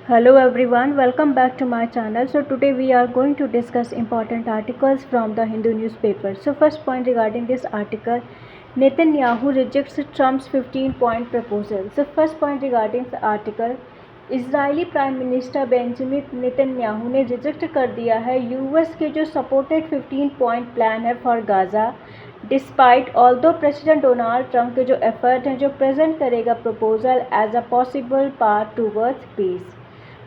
Hello everyone, welcome back to my channel. So today we are going to discuss important articles from the Hindu newspaper. So first point regarding this article, Netanyahu rejects Trump's 15-point proposal. So first point regarding the article, Israeli prime minister Benjamin Netanyahu ने reject कर दिया है US के जो supported 15 point plan है for Gaza, despite although president Donald Trump के जो effort हैं जो प्रेजेंट करेगा proposal as a possible path towards peace.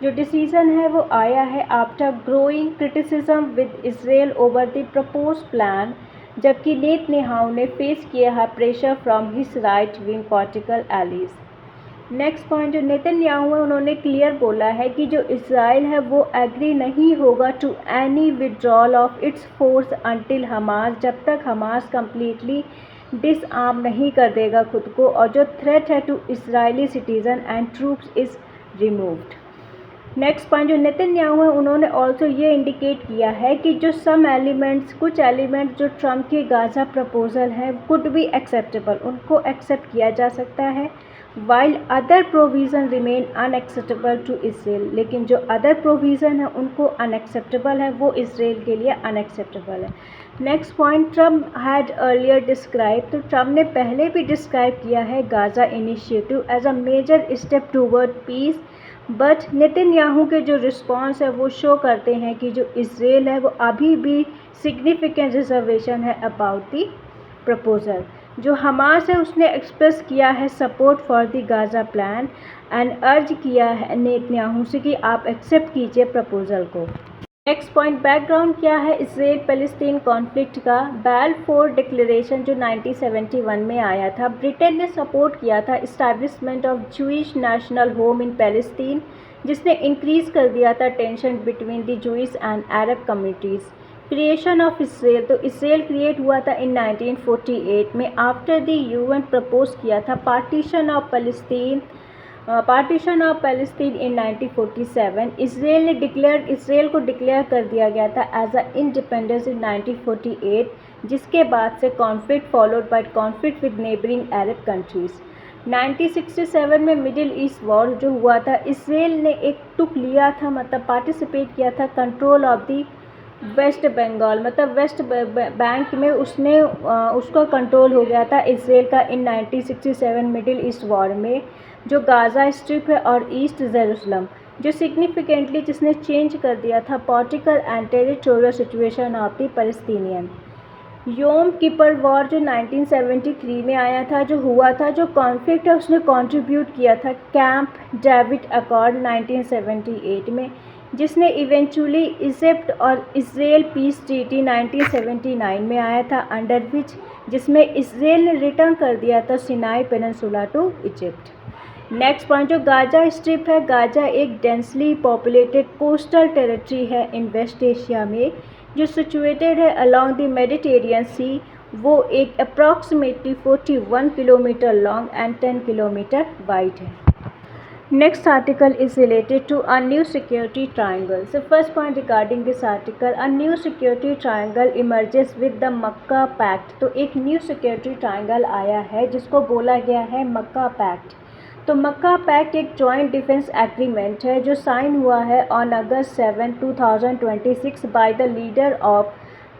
जो डिसीजन है वो आया है after growing criticism with Israel over the propose plan, जबकि नेतन्याहू ने फेस किया है pressure from his right wing political allies. Next point जो नेतन्याहू है उन्होंने क्लियर बोला है कि जो इजराइल है वो एग्री नहीं होगा to any withdrawal of its force until Hamas, जब तक हमास कम्प्लीटली डिसआर्म नहीं कर देगा खुद को और जो थ्रेट है to Israeli citizen and troops is removed. Next point जो नेतन्याहू है उन्होंने ऑल्सो ये इंडिकेट किया है कि जो कुछ एलिमेंट्स जो ट्रम्प के गाज़ा प्रपोजल है कुड बी एक्सेप्टेबल, उनको एक्सेप्ट किया जा सकता है, while other provision remain unacceptable to Israel, लेकिन जो अदर प्रोविज़न है उनको अनएक्सेप्टेबल है, वो इसराइल के लिए अनएक्सेप्टेबल है। Next point, Trump had earlier describe, तो ट्रम्प ने पहले भी डिस्क्राइब किया है Gaza initiative as a major step toward peace, but Netanyahu के जो रिस्पॉन्स है वो शो करते हैं कि जो इसराइल है वो अभी भी सिग्निफिकेंट रिजर्वेशन है अबाउट दी प्रपोजल। जो हमास है उसने एक्सप्रेस किया है support for the Gaza plan and अर्ज किया है नेतन्याहू से कि आप एक्सेप्ट कीजिए प्रपोजल को। नेक्स्ट पॉइंट, बैकग्राउंड क्या है इसराइल पैलेस्टीन कॉन्फ्लिक्ट का। बैलफोर डिक्लेरेशन जो 1971 में आया था, ब्रिटेन ने सपोर्ट किया था establishment of Jewish national home in Palestine, जिसने इंक्रीज कर दिया था tension between the Jewish and Arab communities. Creation of Israel, तो इसराइल क्रिएट हुआ था इन 1948 में आफ्टर द यूएन प्रपोज किया था partition of Palestine in 1947। Israel को डिक्लेयर कर दिया गया था एज अ इंडिपेंडेंस इन 1948, जिसके बाद से conflict followed by conflict with neighbouring Arab countries. 1967 में मिडिल ईस्ट वॉर जो हुआ था, इसराइल ने एक टुक लिया था, मतलब पार्टिसिपेट किया था control of the West Bengal, मतलब वेस्ट बैंक में उसका कंट्रोल हो गया था इसराइल का इन 1967 मिडिल ईस्ट वॉर में, जो गाज़ा स्ट्रिप है और ईस्ट जेरूसलम, जो सिग्निफिकेंटली जिसने चेंज कर दिया था political and territorial situation of the Palestinian. योम किपर वॉर जो 1973 में आया था, जो हुआ था, जो कॉन्फ्लिक्ट है उसने कंट्रीब्यूट किया था कैंप डेविड अकॉर्ड 1978 में, जिसने इवेंचुअली इजिप्ट और इसराइल पीस ट्रीटी 1979 में आया था, अंडर विच जिसमें इसराइल ने रिटर्न कर दिया था Sinai Peninsula to Egypt. Next point जो गाज़ा स्ट्रिप है, गाज़ा एक डेंसली पॉपुलेटेड कोस्टल टेरिटरी है इन वेस्ट एशिया में, जो सिचुएटेड है अलॉन्ग द मेडिटेरियन सी। वो एक approximately 41 kilometre long and 10 kilometre wide है। Next article is related to a new security triangle. So first point regarding this article, a new security triangle emerges with the Makkah Pact. तो एक new security triangle आया है जिसको बोला गया है Mecca pact. तो मक्का पैक्ट एक जॉइंट डिफेंस एग्रीमेंट है जो साइन हुआ है on August 7, 2026 by the leader of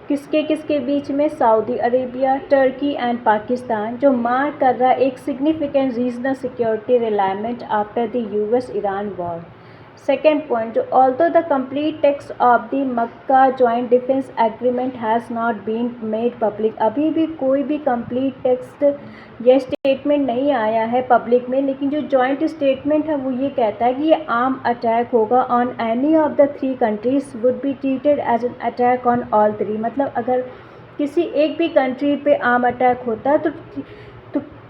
किसके बीच में, Saudi Arabia, Turkey and Pakistan, जो मार्क कर रहा है एक significant regional security realignment after the US Iran war. Second point जो although the complete text of the Mecca joint defence agreement has not been made public, अभी भी कोई भी कंप्लीट टेक्स्ट या स्टेटमेंट नहीं आया है पब्लिक में, लेकिन जो जॉइंट स्टेटमेंट है वो ये कहता है कि ये आर्म अटैक होगा on any of the 3 countries would be treated as an attack on all 3। मतलब अगर किसी एक भी कंट्री पे आर्म अटैक होता है तो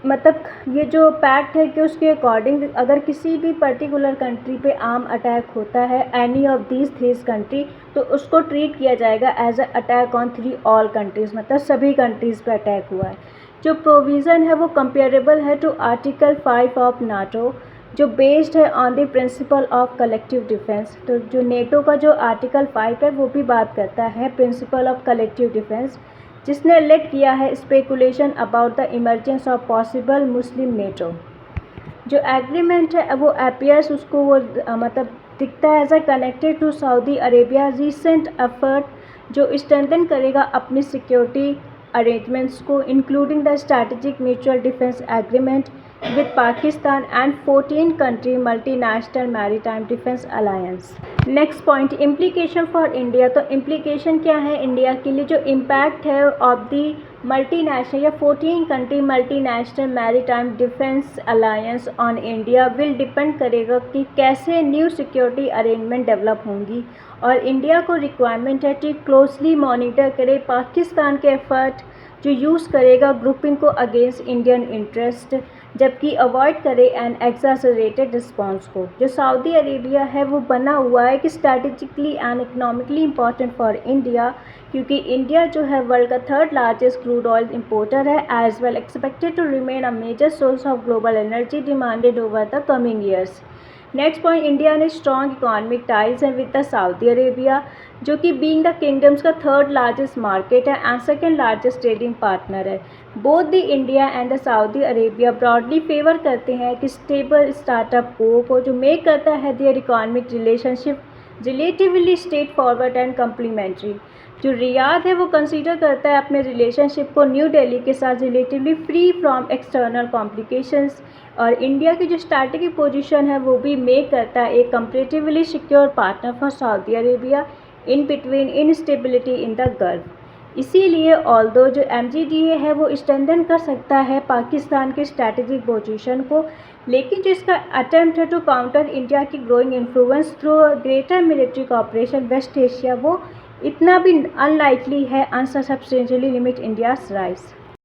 मतलब ये जो पैक्ट है कि उसके अकॉर्डिंग अगर किसी भी पर्टिकुलर कंट्री पे आर्म अटैक होता है एनी ऑफ दीज 3 कंट्री, तो उसको ट्रीट किया जाएगा as a attack on 3 all countries, मतलब सभी कंट्रीज़ पे अटैक हुआ है। जो प्रोविज़न है वो कंपेरेबल है टू आर्टिकल 5 ऑफ नाटो, जो बेस्ड है on the principal of collective defence. तो जो नेटो का जो आर्टिकल 5 है वो भी बात करता है प्रिंसिपल ऑफ कलेक्टिव डिफेंस, जिसने लेट किया है speculation about the emergence of possible Muslim NATO. जो एग्रीमेंट है वो अपीयर्स उसको वो मतलब दिखता है as a connected to Saudi Arabia recent effort जो स्ट्रेंथन करेगा अपनी सिक्योरिटी अरेंजमेंट्स को, including the strategic mutual defence agreement with Pakistan and 14 country multinational maritime defense alliance. Next point implication for India. तो इम्प्लीकेशन क्या है India के लिए? जो इम्पैक्ट है ऑफ दी मल्टीनेशनल या 14 country multinational maritime defence alliance on India will depend करेगा कि कैसे न्यू सिक्योरिटी अरेंजमेंट डेवलप होंगी, और इंडिया को रिक्वायरमेंट है कि क्लोजली मॉनिटर करे पाकिस्तान के एफर्ट जो यूज़ करेगा ग्रुपिंग को अगेंस्ट इंडियन इंटरेस्ट, जबकि अवॉइड करे एन एक्साजरेटेड रिस्पॉन्स को। जो सऊदी अरेबिया है वो बना हुआ है कि strategically and economically important for India, क्योंकि इंडिया जो है वर्ल्ड का 3rd largest crude oil importer है, as well expected to remain a major source of global energy demanded over the coming years. Next point, India ने strong economic ties है with the Saudi Arabia, जो कि being the kingdom's का 3rd largest market है and 2nd largest trading partner है। Both the India and the Saudi Arabia broadly favour करते हैं कि स्टेबल स्टार्टअप को जो मेक करता है their economic relationship relatively straight forward and complementary. जो रियाद है वो कंसीडर करता है अपने रिलेशनशिप को न्यू दिल्ली के साथ relatively free from external complications, और इंडिया की जो स्ट्रैटेजिक पोजीशन है वो भी मेक करता है एक comparatively secure partner for Saudi Arabia in between instability in the gulf. इसीलिए ऑल्दो जो MGDA है वो स्ट्रेंथन कर सकता है पाकिस्तान के स्ट्रैटेजिक पोजीशन को, लेकिन जो इसका अटेम्प्ट है टू काउंटर इंडिया की growing influence through greater military cooperation West Asia वो इतना भी अनलाइकली है अनसब्सटेंशियली लिमिट इंडियाज राइज।